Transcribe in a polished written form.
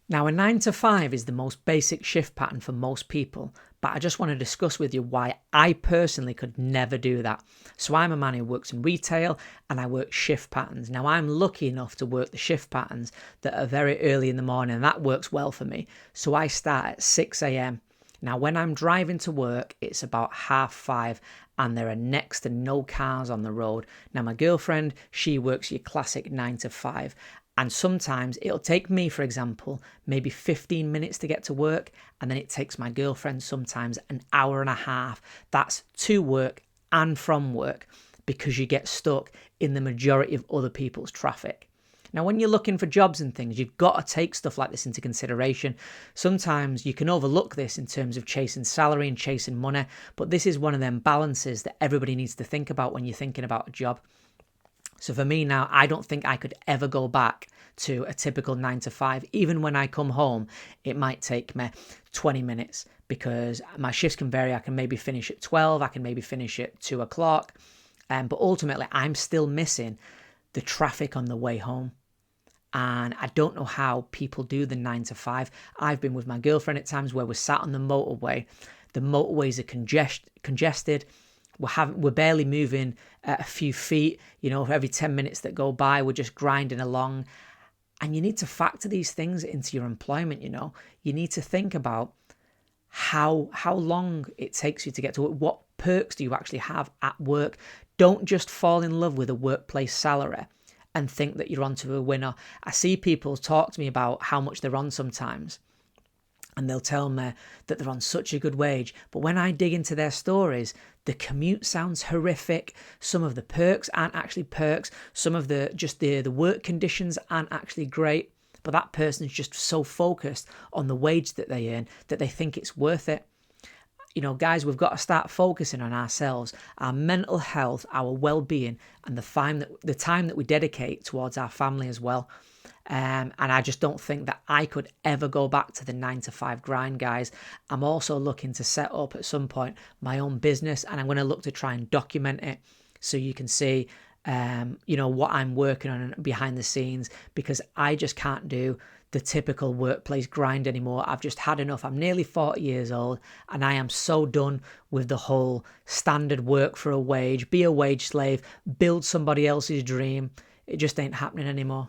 Now, a 9 to 5 is the most basic shift pattern for most people, but I just want to discuss with you why I personally could never do that. So I'm a man who works in retail and I work shift patterns. Now, I'm lucky enough to work the shift patterns that are very early in the morning, and that works well for me. So I start at 6 a.m. Now, when I'm driving to work, it's about 5:30 and there are next to no cars on the road. Now, my girlfriend, she works your classic 9 to 5. And sometimes it'll take me, for example, maybe 15 minutes to get to work. And then it takes my girlfriend sometimes an hour and a half. That's to work and from work because you get stuck in the majority of other people's traffic. Now, when you're looking for jobs and things, you've got to take stuff like this into consideration. Sometimes you can overlook this in terms of chasing salary and chasing money, but this is one of them balances that everybody needs to think about when you're thinking about a job. So for me now, I don't think I could ever go back to a typical 9 to 5. Even when I come home, it might take me 20 minutes because my shifts can vary. I can maybe finish at 12, I can maybe finish at 2 o'clock. But ultimately, I'm still missing the traffic on the way home. And I don't know how people do the 9 to 5. I've been with my girlfriend at times where we're sat on the motorway. The motorways are congested. We're barely moving a few feet, for every 10 minutes that go by, we're just grinding along. And you need to factor these things into your employment, You need to think about how long it takes you to get to work. What perks do you actually have at work? Don't just fall in love with a workplace salary and think that you're onto a winner. I see people talk to me about how much they're on sometimes. And they'll tell me that they're on such a good wage. But when I dig into their stories, the commute sounds horrific. Some of the perks aren't actually perks. Some of the work conditions aren't actually great. But that person's just so focused on the wage that they earn that they think it's worth it. Guys, we've got to start focusing on ourselves, our mental health, our well-being, and the time that we dedicate towards our family as well. And I just don't think that I could ever go back to the 9 to 5 grind, guys. I'm also looking to set up at some point my own business, and I'm going to look to try and document it so you can see, what I'm working on behind the scenes, because I just can't do the typical workplace grind anymore. I've just had enough. I'm nearly 40 years old and I am so done with the whole standard work for a wage, be a wage slave, build somebody else's dream. It just ain't happening anymore.